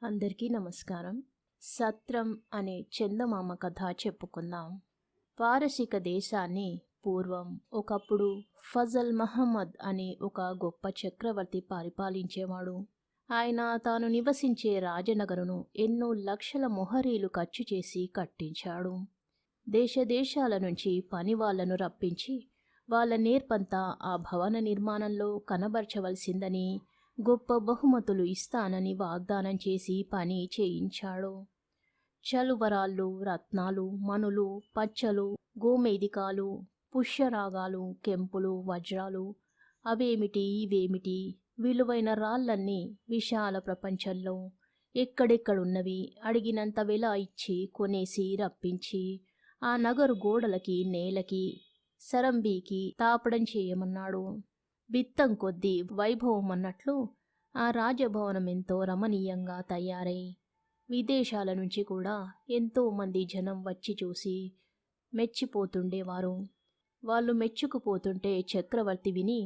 అందరికీ నమస్కారం. సత్రం అనే చందమామ కథ చెప్పుకుందాం. పారసీక దేశాన్ని పూర్వం ఒకప్పుడు ఫజల్ మహమ్మద్ అనే ఒక గొప్ప చక్రవర్తి పరిపాలించేవాడు. ఆయన తాను నివసించే రాజనగరును ఎన్నో లక్షల మొహరీలు ఖర్చు చేసి కట్టించాడు. దేశదేశాల నుంచి పనివాళ్లను రప్పించి వాళ్ళ నేర్పంతా ఆ భవన నిర్మాణంలో కనబరచవలసిందని, గొప్ప బహుమతులు ఇస్తానని వాగ్దానం చేసి పని చేయించాడు. చలువరాళ్ళు, రత్నాలు, మణులు, పచ్చలు, గోమేదికాలు, పుష్యరాగాలు, కెంపులు, వజ్రాలు, అవేమిటి ఇవేమిటి విలువైన రాళ్ళన్నీ విశాల ప్రపంచంలో ఎక్కడెక్కడున్నవి అడిగినంత వెల ఇచ్చి కొనేసి రప్పించి ఆ నగరు గోడలకి, నేలకి, సరంబీకి తాపడం చేయమన్నాడు. బిత్తం కొద్దీ వైభవం అన్నట్లు ఆ రాజభవనం ఎంతో రమణీయంగా తయారై విదేశాల నుంచి కూడా ఎంతోమంది జనం వచ్చి చూసి మెచ్చిపోతుండేవారు. వాళ్ళు మెచ్చుకుపోతుంటే చక్రవర్తి విని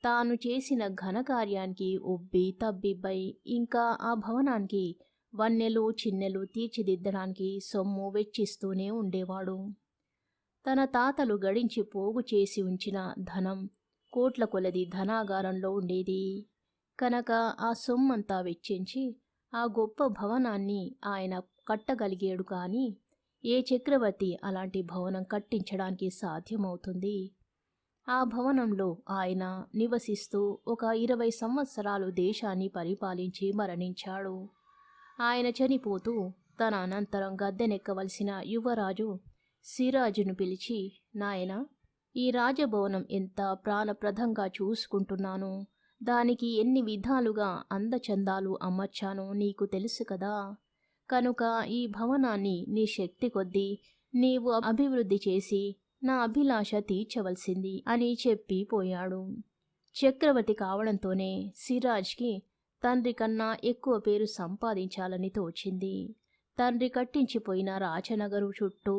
తాను చేసిన ఘనకార్యానికి ఉబ్బి తబ్బిబ్బై ఇంకా ఆ భవనానికి వన్నెలు చిన్నెలు తీర్చిదిద్దడానికి సొమ్ము వెచ్చిస్తూనే ఉండేవాడు. తన తాతలు గడించి పోగు చేసి ఉంచిన ధనం కోట్ల కొలది ధనాగారంలో ఉండేది కనుక ఆ సొమ్మంతా వెచ్చించి ఆ గొప్ప భవనాన్ని ఆయన కట్టగలిగాడు. కానీ ఏ చక్రవర్తి అలాంటి భవనం కట్టించడానికి సాధ్యమవుతుంది? ఆ భవనంలో ఆయన నివసిస్తూ ఒక 20 సంవత్సరాలు దేశాన్ని పరిపాలించి మరణించాడు. ఆయన చనిపోతూ తన అనంతరం గద్దెనెక్కవలసిన యువరాజు సిరాజును పిలిచి, నాయనా, ఈ రాజభవనం ఎంత ప్రాణప్రదంగా చూసుకుంటున్నాను, దానికి ఎన్ని విధాలుగా అందచందాలు అమర్చానో నీకు తెలుసు కదా. కనుక ఈ భవనాన్ని నీ శక్తి కొద్దీ నీవు అభివృద్ధి చేసి నా అభిలాష తీర్చవలసింది అని చెప్పి పోయాడు. చక్రవర్తి కావడంతోనే సిరాజ్కి తండ్రి కన్నా ఎక్కువ పేరు సంపాదించాలని తోచింది. తండ్రి కట్టించిపోయిన రాజనగరు చుట్టూ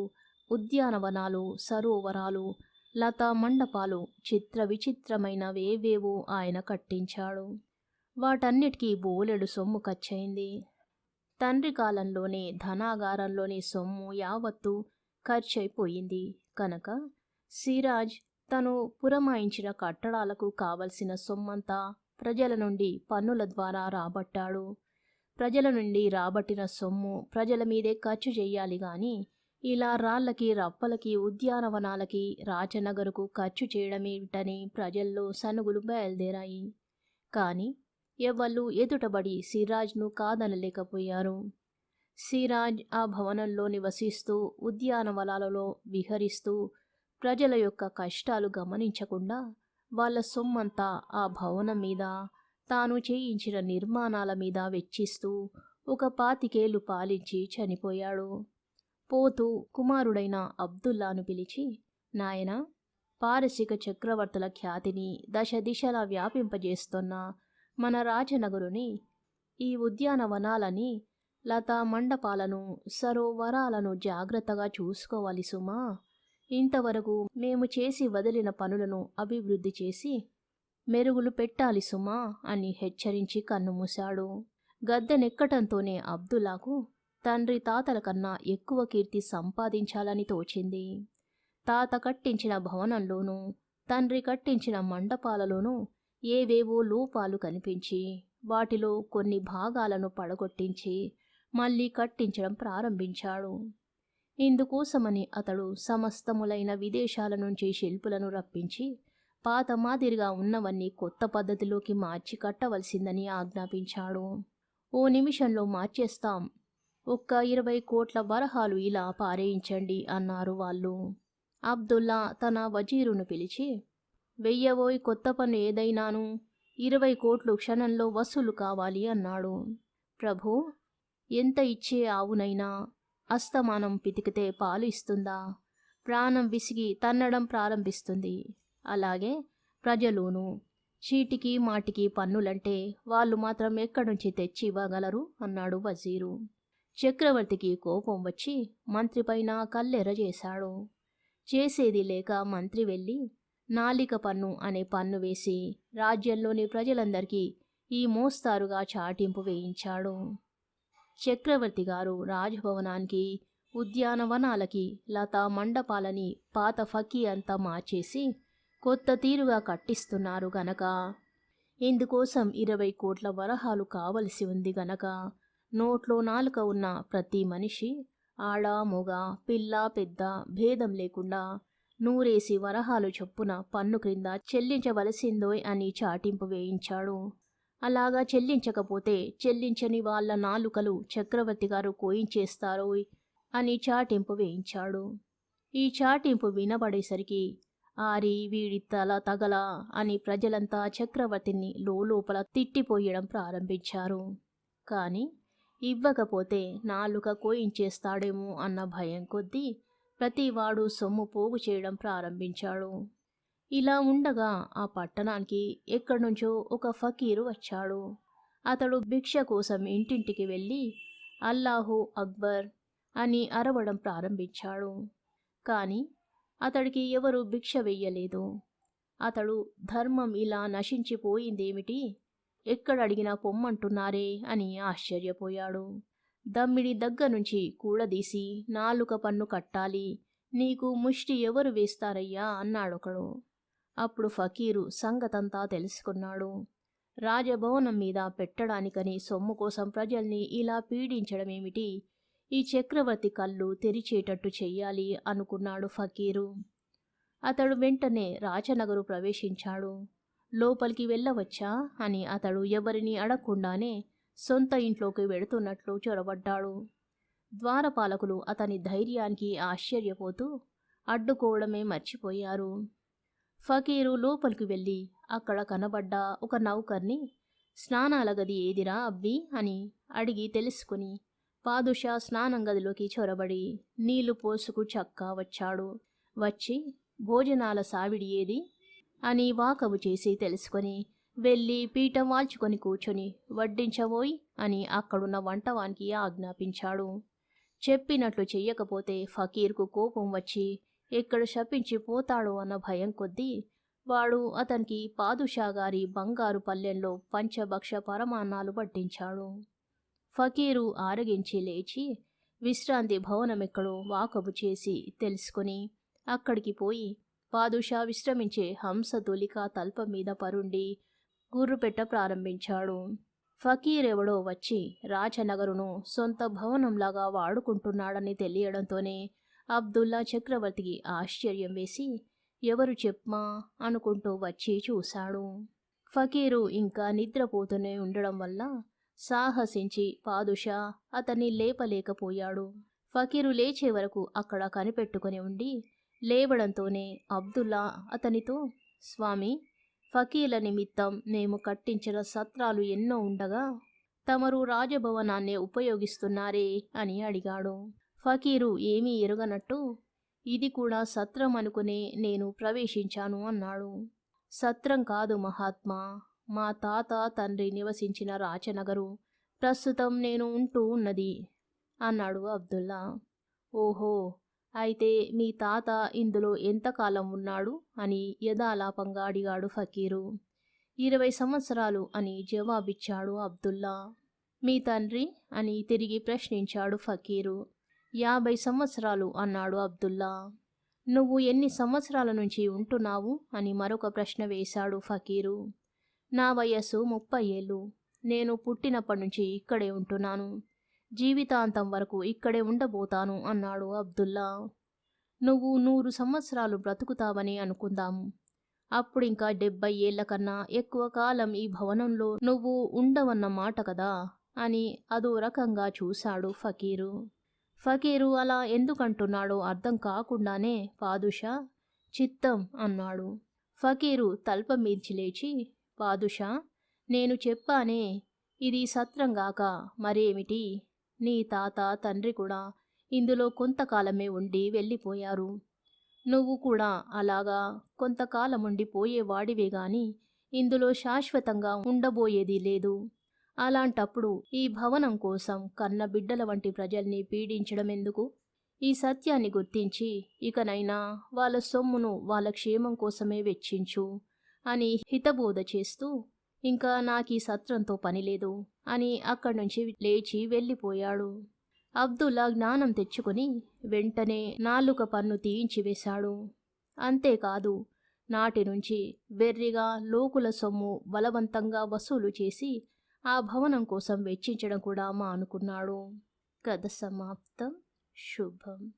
ఉద్యానవనాలు, సరోవరాలు, లతా మండపాలు, చిత్ర విచిత్రమైనవేవేవో ఆయన కట్టించాడు. వాటన్నిటికీ బోలెడు సొమ్ము ఖర్చయింది. తండ్రి కాలంలోనే ధనాగారంలోని సొమ్ము యావత్తు ఖర్చయిపోయింది కనుక సిరాజ్ తను పురమాయించిన కట్టడాలకు కావలసిన సొమ్మంతా ప్రజల నుండి పన్నుల ద్వారా రాబట్టాడు. ప్రజల నుండి రాబట్టిన సొమ్ము ప్రజల మీదే ఖర్చు చెయ్యాలి గాని ఇలా రాళ్లకి, రప్పలకి, ఉద్యానవనాలకి, రాజనగరుకు ఖర్చు చేయడమేమిటని ప్రజల్లో సనుగులు బయలుదేరాయి. కానీ ఎవ్వళ్ళు ఎదుటబడి సిరాజ్ను కాదనలేకపోయారు. సిరాజ్ ఆ భవనంలో నివసిస్తూ ఉద్యానవనాలలో విహరిస్తూ ప్రజల యొక్క కష్టాలు గమనించకుండా వాళ్ళ సొమ్మంతా ఆ భవనం మీద, తాను చేయించిన నిర్మాణాల మీద వెచ్చిస్తూ ఒక 25 ఏళ్లు పాలించి చనిపోయాడు. పోతూ కుమారుడైన అబ్దుల్లాను పిలిచి, నాయనా, పారసిక చక్రవర్తుల ఖ్యాతిని దశ దిశలా వ్యాపింపజేస్తున్న మన రాజనగరుని, ఈ ఉద్యానవనాలని, లతా మండపాలను, సరోవరాలను జాగ్రత్తగా చూసుకోవాలి సుమా. ఇంతవరకు మేము చేసి వదిలిన పనులను అభివృద్ధి చేసి మెరుగులు పెట్టాలి సుమా అని హెచ్చరించి కన్నుమూశాడు. గద్దెనెక్కటంతోనే అబ్దుల్లాకు తండ్రి తాతల కన్నా ఎక్కువ కీర్తి సంపాదించాలని తోచింది. తాత కట్టించిన భవనంలోనూ తండ్రి కట్టించిన మండపాలలోనూ ఏవేవో లోపాలు కనిపించి వాటిలో కొన్ని భాగాలను పడగొట్టించి మళ్ళీ కట్టించడం ప్రారంభించాడు. ఇందుకోసమని అతడు సమస్తములైన విదేశాల నుంచి శిల్పులను రప్పించి పాత మాదిరిగా ఉన్నవన్నీ కొత్త పద్ధతిలోకి మార్చి కట్టవలసిందని ఆజ్ఞాపించాడు. ఓ నిమిషంలో మార్చేస్తాం, ఒక్క 20 కోట్ల వరహాలు ఇలా పారేయించండి అన్నారు వాళ్ళు. అబ్దుల్లా తన వజీరును పిలిచి, వెయ్యబోయి కొత్త పన్ను ఏదైనాను, 20 కోట్లు క్షణంలో వసూలు కావాలి అన్నాడు. ప్రభూ, ఎంత ఇచ్చే ఆవునైనా అస్తమానం పితికితే పాలు ఇస్తుందా? ప్రాణం విసిగి తన్నడం ప్రారంభిస్తుంది. అలాగే ప్రజలును చీటికి మాటికి పన్నులంటే వాళ్ళు మాత్రం ఎక్కడ్నుంచి తెచ్చి ఇవ్వగలరు అన్నాడు వజీరు. చక్రవర్తికి కోపం వచ్చి మంత్రిపైన కల్లెర చేశాడు. చేసేది లేక మంత్రి వెళ్ళి నాలిక పన్ను అనే పన్ను వేసి రాజ్యంలోని ప్రజలందరికీ ఈ మోస్తారుగా చాటింపు వేయించాడు. చక్రవర్తి గారు రాజభవనానికి, ఉద్యానవనాలకి, లతా మండపాలని పాత ఫకీ అంతా మార్చేసి కొత్త తీరుగా కట్టిస్తున్నారు గనక, ఇందుకోసం 20 కోట్ల వరహాలు కావలసి ఉంది గనక, నోట్లో నాలుక ఉన్న ప్రతి మనిషి, ఆడ మొగ, పిల్ల పెద్ద భేదం లేకుండా 100 వరహాలు చొప్పున పన్ను క్రింద చెల్లించవలసిందోయ్ అని చాటింపు వేయించాడు. అలాగా చెల్లించకపోతే చెల్లించని వాళ్ళ నాలుకలు చక్రవర్తి గారు కోయించేస్తారోయ్ అని చాటింపు వేయించాడు. ఈ చాటింపు వినబడేసరికి ఆరి వీడి తల తగల అని ప్రజలంతా చక్రవర్తిని లోపల తిట్టిపోయడం ప్రారంభించారు. కానీ ఇవ్వకపోతే నాలుక కోయించేస్తాడేమో అన్న భయం కొద్దీ ప్రతివాడు సొమ్ము పోగు చేయడం ప్రారంభించాడు. ఇలా ఉండగా ఆ పట్టణానికి ఎక్కడ్నుంచో ఒక ఫకీరు వచ్చాడు. అతడు భిక్ష కోసం ఇంటింటికి వెళ్ళి అల్లాహు అక్బర్ అని అరవడం ప్రారంభించాడు. కానీ అతడికి ఎవరు భిక్ష వెయ్యలేదు. అతడు ధర్మం ఇలా నశించిపోయిందేమిటి, ఎక్కడడిగినా పొమ్మంటున్నారే అని ఆశ్చర్యపోయాడు. దమ్మిడి దగ్గరుంచి కూడదీసి నాలుక పన్ను కట్టాలి, నీకు ముష్టి ఎవరు వేస్తారయ్యా అన్నాడొకడు. అప్పుడు ఫకీరు సంగతంతా తెలుసుకున్నాడు. రాజభవనం మీద పెట్టడానికని సొమ్ము కోసం ప్రజల్ని ఇలా పీడించడమేమిటి, ఈ చక్రవర్తి కళ్ళు తెరిచేటట్టు చెయ్యాలి అనుకున్నాడు ఫకీరు. అతడు వెంటనే రాజనగరు ప్రవేశించాడు. లోపలికి వెళ్ళవచ్చా అని అతడు ఎవరిని అడగకుండానే సొంత ఇంట్లోకి వెడుతున్నట్లు చొరబడ్డాడు. ద్వారపాలకులు అతని ధైర్యానికి ఆశ్చర్యపోతూ అడ్డుకోవడమే మర్చిపోయారు. ఫకీరు లోపలికి వెళ్ళి అక్కడ కనబడ్డ ఒక నౌకర్ని స్నానాల గది ఏదిరా అబ్బి అని అడిగి తెలుసుకుని పాదుషా స్నానం గదిలోకి చొరబడి నీళ్లు పోసుకు చక్కా వచ్చాడు. వచ్చి భోజనాల సావిడి ఏది అని వాకబు చేసి తెలుసుకొని వెళ్ళి పీఠం వాల్చుకొని కూర్చొని వడ్డించబోయ్ అని అక్కడున్న వంటవానికి ఆజ్ఞాపించాడు. చెప్పినట్లు చెయ్యకపోతే ఫకీర్కు కోపం వచ్చి ఎక్కడ శపించి పోతాడో అన్న భయం కొద్దీ వాడు అతనికి పాదుషాగారి బంగారు పల్లెంలో పంచభక్ష పరమాన్నాలు పట్టించాడు. ఫకీరు ఆరగించి లేచి విశ్రాంతి భవనమెక్కడో వాకబు చేసి తెలుసుకొని అక్కడికి పోయి పాదుషా విశ్రమించే హంసతూలిక తల్పం మీద పరుండి గుర్రుపెట్ట ప్రారంభించాడు. ఫకీరెవడో వచ్చి రాజనగరును సొంత భవనంలాగా వాడుకుంటున్నాడని తెలియడంతోనే అబ్దుల్లా చక్రవర్తికి ఆశ్చర్యం వేసి ఎవరు చెప్పమా అనుకుంటూ వచ్చి చూశాడు. ఫకీరు ఇంకా నిద్రపోతూనే ఉండడం వల్ల సాహసించి పాదుషా అతన్ని లేపలేకపోయాడు. ఫకీరు లేచే వరకు అక్కడ కనిపెట్టుకుని ఉండి లేవడంతోనే అబ్దుల్లా అతనితో, స్వామి, ఫకీల నిమిత్తం మేము కట్టించిన సత్రాలు ఎన్నో ఉండగా తమరు రాజభవనాన్నే ఉపయోగిస్తున్నారే అని అడిగాడు. ఫకీరు ఏమీ ఎరుగనట్టు ఇది కూడా సత్రం అనుకునే నేను ప్రవేశించాను అన్నాడు. సత్రం కాదు మహాత్మా, మా తాత తండ్రి నివసించిన రాచనగరు ప్రస్తుతం నేను ఉంటూ ఉన్నది అన్నాడు అబ్దుల్లా. ఓహో, అయితే మీ తాత ఇందులో ఎంతకాలం ఉన్నాడు అని యథాలాపంగా అడిగాడు ఫకీరు. 20 సంవత్సరాలు అని జవాబిచ్చాడు అబ్దుల్లా. మీ తండ్రి అని తిరిగి ప్రశ్నించాడు ఫకీరు. 50 సంవత్సరాలు అన్నాడు అబ్దుల్లా. నువ్వు ఎన్ని సంవత్సరాల నుంచి ఉంటున్నావు అని మరొక ప్రశ్న వేశాడు ఫకీరు. నా వయస్సు 30 ఏళ్ళు. నేను పుట్టినప్పటి నుంచి ఇక్కడే ఉంటున్నాను. జీవితాంతం వరకు ఇక్కడే ఉండబోతాను అన్నాడు అబ్దుల్లా. నువ్వు 100 సంవత్సరాలు బ్రతుకుతావని అనుకుందాము. అప్పుడింకా 70 ఏళ్ల కన్నా ఎక్కువ కాలం ఈ భవనంలో నువ్వు ఉండవన్న మాట కదా అని అదో రకంగా చూశాడు ఫకీరు. ఫకీరు అలా ఎందుకంటున్నాడో అర్థం కాకుండానే పాదుషా చిత్తం అన్నాడు. ఫకీరు తల్పం మీర్చి లేచి, పాదుషా, నేను చెప్పానే ఇది సత్రంగాక మరేమిటి, నీ తాత తండ్రి కూడా ఇందులో కొంతకాలమే ఉండి వెళ్ళిపోయారు. నువ్వు కూడా అలాగా కొంతకాలం ఉండిపోయేవాడివే గాని ఇందులో శాశ్వతంగా ఉండబోయేది లేదు. అలాంటప్పుడు ఈ భవనం కోసం కన్న బిడ్డల వంటి ప్రజల్ని పీడించడం ఎందుకు? ఈ సత్యాన్ని గుర్తించి ఇకనైనా వాళ్ళ సొమ్మును వాళ్ళ క్షేమం కోసమే వెచ్చించు అని హితబోధ చేస్తూ ఇంకా నాకీ సత్రంతో పనిలేదు అని అక్కడి నుంచి లేచి వెళ్ళిపోయాడు. అబ్దుల్లా జ్ఞానం తెచ్చుకుని వెంటనే నాలుక పన్ను తీయించివేశాడు. అంతేకాదు, నాటి నుంచి వెర్రిగా లోకుల సొమ్ము బలవంతంగా వసూలు చేసి ఆ భవనం కోసం వెచ్చించడం కూడా మానుకున్నాడు. కథ సమాప్తం. శుభం.